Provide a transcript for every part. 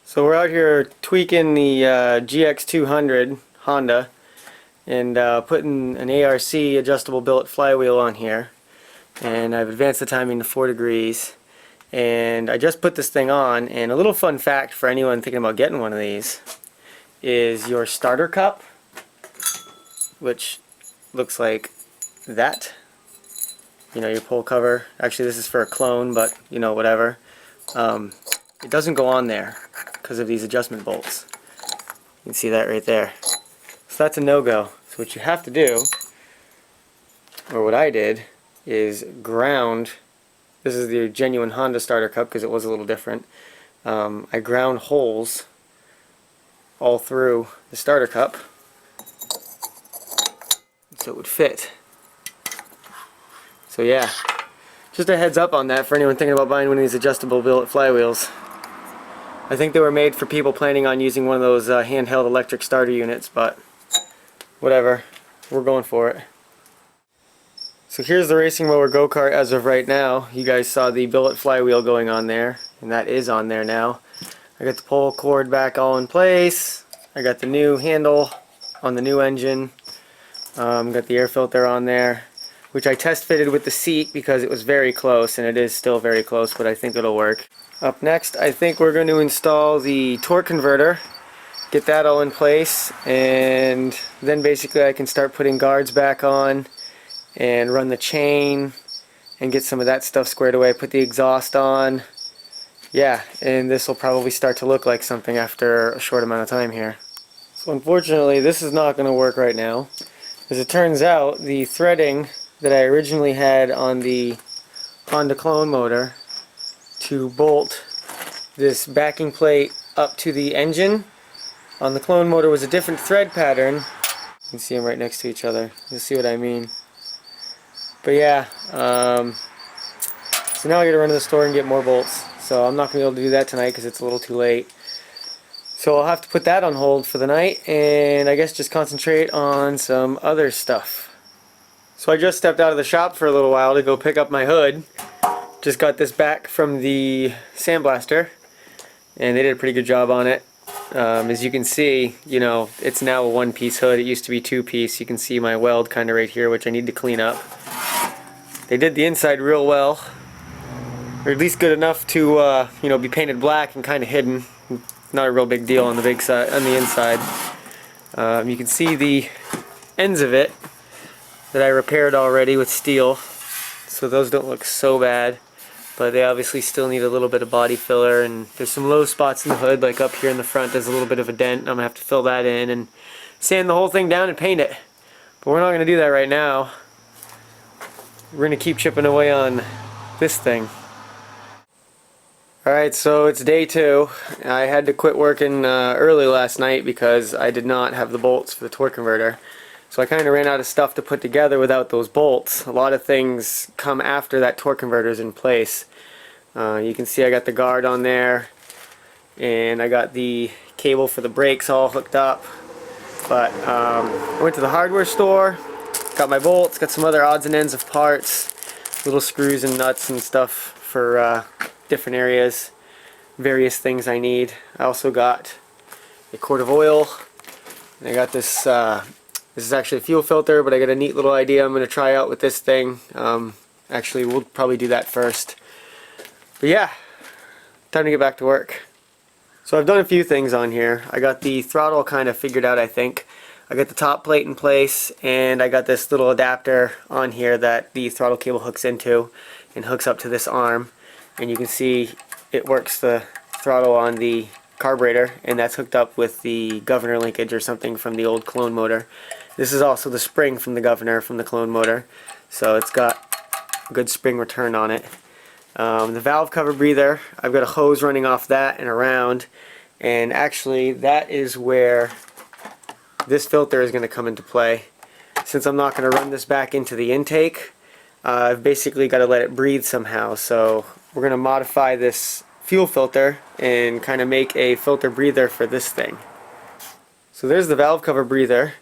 So we're out here tweaking the GX200 Honda and putting an ARC adjustable billet flywheel on here, and I've advanced the timing to 4 degrees, and I just put this thing on. And a little fun fact for anyone thinking about getting one of these is your starter cup, which looks like that, you know, your pull cover. Actually this is for a clone, but you know, whatever. It doesn't go on there because of these adjustment bolts. You can see that right there. So that's a no-go. So what you have to do, or what I did, is ground. This is the genuine Honda starter cup because it was a little different. I ground holes all through the starter cup so it would fit. So yeah, just a heads up on that for anyone thinking about buying one of these adjustable billet flywheels. I think they were made for people planning on using one of those handheld electric starter units, but whatever, we're going for it. So here's the Racing Mower go-kart as of right now. You guys saw the billet flywheel going on there, and that is on there now. I got the pull cord back all in place. I got the new handle on the new engine. Got the air filter on there, which I test fitted with the seat because it was very close, and it is still very close, but I think it'll work. Up next, I think we're going to install the torque converter, get that all in place, and then basically I can start putting guards back on and run the chain and get some of that stuff squared away, put the exhaust on. Yeah, and this will probably start to look like something after a short amount of time here. So unfortunately this is not going to work right now. As it turns out, the threading that I originally had on the Honda clone motor to bolt this backing plate up to the engine on the clone motor was a different thread pattern. You can see them right next to each other. You'll see what I mean. But yeah, so now I gotta run to the store and get more bolts. So I'm not gonna be able to do that tonight because it's a little too late. So I'll have to put that on hold for the night, and I guess just concentrate on some other stuff. So I just stepped out of the shop for a little while to go pick up my hood. Just got this back from the sandblaster, and they did a pretty good job on it. As you can see, you know, it's now a one-piece hood. It used to be two-piece. You can see my weld kind of right here, which I need to clean up. They did the inside real well, or at least good enough to you know, be painted black and kind of hidden. Not a real big deal on the big side, on the inside. You can see the ends of it that I repaired already with steel, so those don't look so bad. But they obviously still need a little bit of body filler, and there's some low spots in the hood, like up here in the front there's a little bit of a dent. I'm going to have to fill that in and sand the whole thing down and paint it. But we're not going to do that right now. We're going to keep chipping away on this thing. Alright, so it's day 2. I had to quit working early last night because I did not have the bolts for the torque converter. So I kind of ran out of stuff to put together without those bolts. A lot of things come after that torque converter is in place. You can see I got the guard on there, and I got the cable for the brakes all hooked up. But I went to the hardware store, got my bolts, got some other odds and ends of parts, little screws and nuts and stuff for different areas, various things I need. I also got a quart of oil, and I got this. This is actually a fuel filter, but I got a neat little idea I'm going to try out with this thing. Actually, we'll probably do that first. But yeah, time to get back to work. So I've done a few things on here. I got the throttle kind of figured out, I think. I got the top plate in place, and I got this little adapter on here that the throttle cable hooks into and hooks up to this arm. And you can see it works the throttle on the carburetor, and that's hooked up with the governor linkage or something from the old clone motor. This is also the spring from the governor from the clone motor, so it's got a good spring return on it. The valve cover breather, I've got a hose running off that and around, and actually that is where this filter is going to come into play. Since I'm not going to run this back into the intake, I've basically got to let it breathe somehow. So we're going to modify this fuel filter and kind of make a filter breather for this thing. So there's the valve cover breather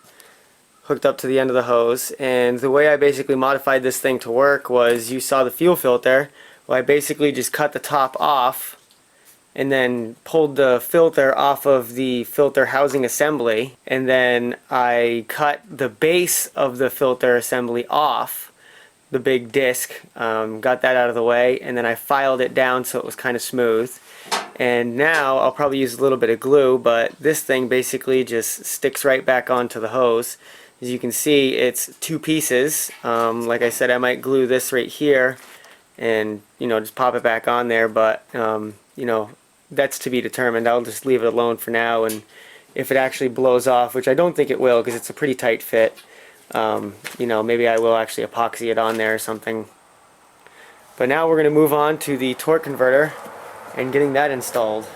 hooked up to the end of the hose, and the way I basically modified this thing to work was, you saw the fuel filter. Well, I basically just cut the top off and then pulled the filter off of the filter housing assembly, and then I cut the base of the filter assembly off, the big disc, got that out of the way, and then I filed it down so it was kind of smooth. And now I'll probably use a little bit of glue, but this thing basically just sticks right back onto the hose. As you can see, it's two pieces. Like I said, I might glue this right here and, you know, just pop it back on there, but you know, that's to be determined. I'll just leave it alone for now, and if it actually blows off, which I don't think it will because it's a pretty tight fit, you know, maybe I will actually epoxy it on there or something. But now we're going to move on to the torque converter and getting that installed,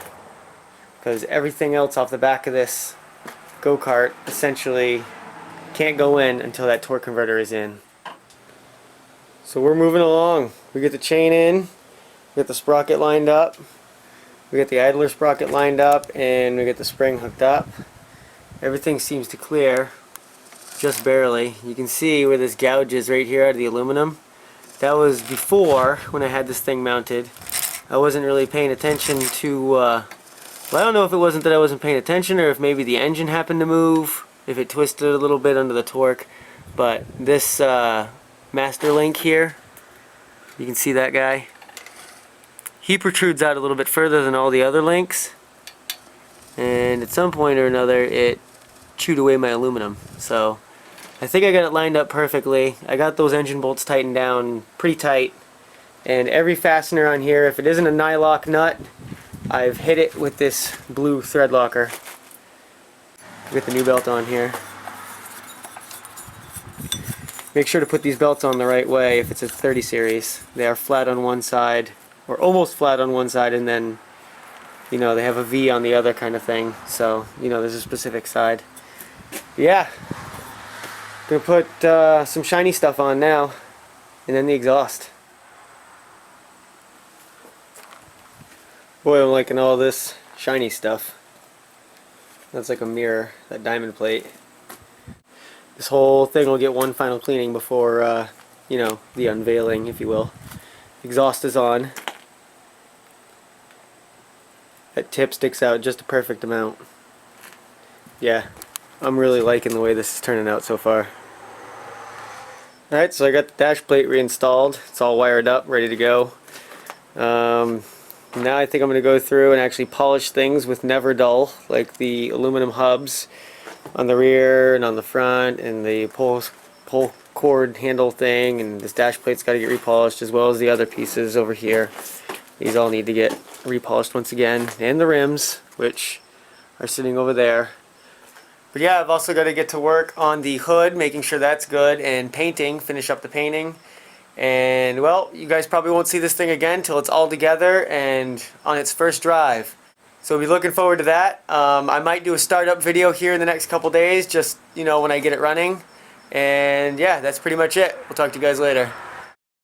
because everything else off the back of this go-kart essentially can't go in until that torque converter is in. So we're moving along. We get the chain in, we get the sprocket lined up, we get the idler sprocket lined up, and we get the spring hooked up. Everything seems to clear, just barely. You can see where this gouge is right here out of the aluminum. That was before, when I had this thing mounted. I wasn't really paying attention to, well, I don't know if it wasn't that I wasn't paying attention, or if maybe the engine happened to move, if it twisted a little bit under the torque. But this master link here, you can see that guy, he protrudes out a little bit further than all the other links, and at some point or another it chewed away my aluminum. So I think I got it lined up perfectly. I got those engine bolts tightened down pretty tight, and every fastener on here, if it isn't a nylock nut, I've hit it with this blue thread locker. Get the new belt on here. Make sure to put these belts on the right way if it's a 30 series. They are flat on one side, or almost flat on one side, and then, you know, they have a V on the other kind of thing. So, you know, there's a specific side. Yeah. Gonna put some shiny stuff on now, and then the exhaust. Boy, I'm liking all this shiny stuff. That's like a mirror, that diamond plate. This whole thing will get one final cleaning before, you know, the unveiling, if you will. Exhaust is on. That tip sticks out just a perfect amount. Yeah, I'm really liking the way this is turning out so far. Alright, so I got the dash plate reinstalled. It's all wired up, ready to go. Now I think I'm going to go through and actually polish things with Never Dull, like the aluminum hubs on the rear and on the front, and the pull cord handle thing, and this dash plate's got to get repolished, as well as the other pieces over here. These all need to get repolished once again, and the rims, which are sitting over there. But yeah, I've also got to get to work on the hood, making sure that's good, and painting, finish up the painting. And well, you guys probably won't see this thing again till it's all together and on its first drive. So we'll be looking forward to that. I might do a startup video here in the next couple days, just, you know, when I get it running. And yeah, that's pretty much it. We'll talk to you guys later.